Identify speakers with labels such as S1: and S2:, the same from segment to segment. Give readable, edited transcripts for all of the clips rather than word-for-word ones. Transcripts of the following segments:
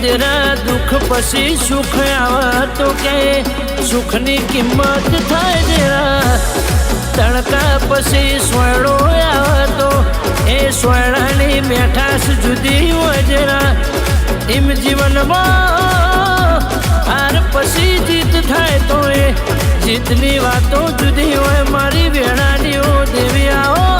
S1: તેરા દુઃખ પછી સુખ આવે તો કે સુખની કિંમત થાય જરા તડકા પછી સોયડો આવે તો એ સોયડાની મીઠાશ જુદી હોય જરા એમ જીવનમાં હાર પછી જીત થાય તો એ જીતની વાતો જુદી હોય મારી વેળાની ઓ દેવી આવો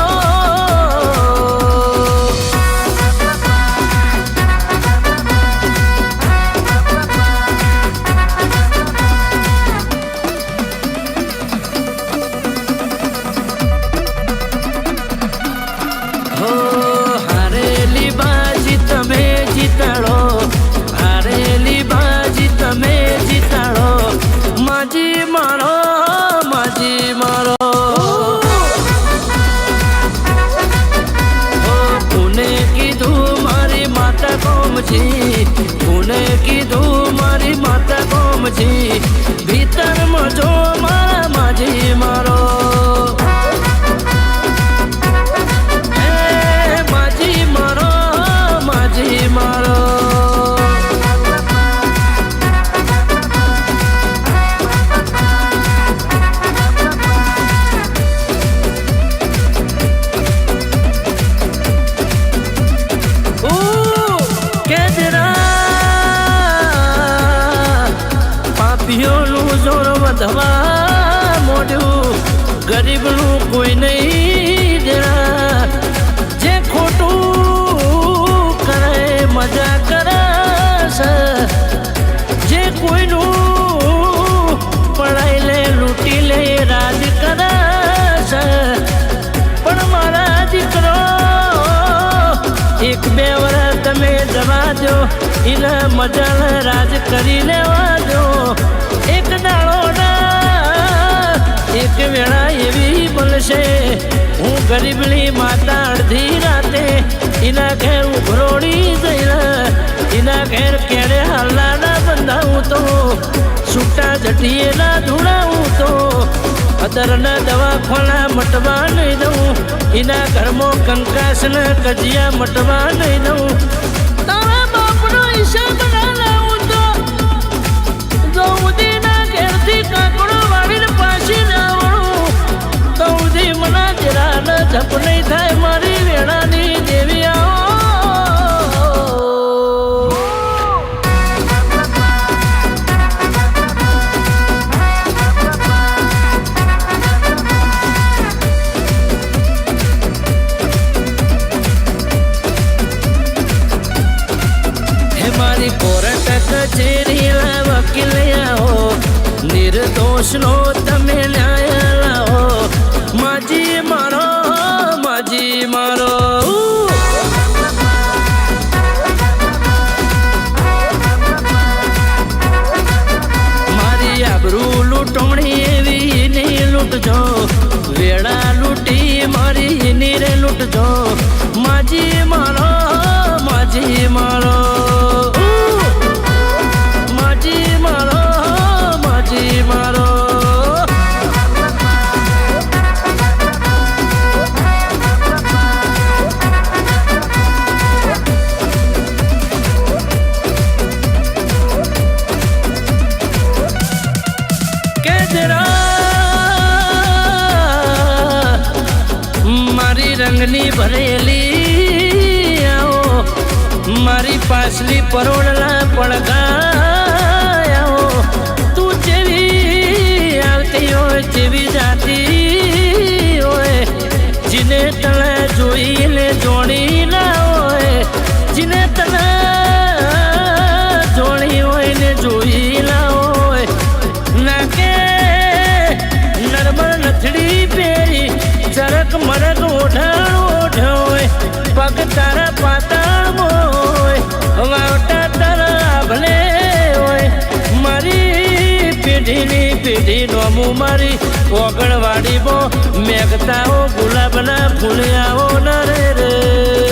S1: કોને કીધું મારી માતા કોમજી ભીતરમાં જો મારા માજી મારો માજી મારો માજી મારો વધવા મોઢું ગરીબનું કોઈ નહીં જરા જે ખોટું કરે મજા કરે જે કોઈનું પડાઈ લે લૂંટી લે રાજ કરે પણ મારા દીકરો એક બે વર્ષ તમે જવા દો એને મજા રાજ કરી લેવા દો એક દાડો એક વેળા એવી બોલશે હું ગરીબની માતા અડધી રાતે એના ઘેર ઉભરોડી જઈને એના ઘેર કેડે હાલના ના બંધાવું તો છૂટા જટીએ ના ધૂણાવું તો અદરના દવાખાના મટવા નહીં દઉં એના ઘરમાં કંકાસના કજિયા મટવા નહીં દઉં તારા બાપનો હિસાબ ના લાવું તો ગૌદીના ઘેરથી કાકડો વાળીને પાછી ના વળું ગૌદી મના જરા જપ નહીં થાય મારી વેળાની દેવી આવો મારી કોર્ટ કચેરી વકીલ આવો નિર્દોષનો તમે ન્યાય લાવો માજી મારો માજી મારો મારી આબરૂ લૂંટણી એવી નહીં લૂંટજો વેળા લૂંટી મારી નીરે લૂંટજો માજી મારો માજી મારો રંગની ભરેલી આવો મારી પાછલી પરોળના પડઘા તું જેવી આવતી હોય જેવી જાતી હોય જીને તને જોઈને જોડી ના હોય જીને તને જોડી હોય ને જોઈ ના હોય ના કે નરમર નથડી પહેરી ચરક મરક ઓઢાણ ઓઢોય પગ તારા પાતાળ હોય વાવટા તારા ભલે હોય મારી પેઢી પેઢીની પેઢી નોમું મારી ઓગણવાડીમાં મેઘતાઓ ગુલાબના ફૂલિયાઓ ન રે રે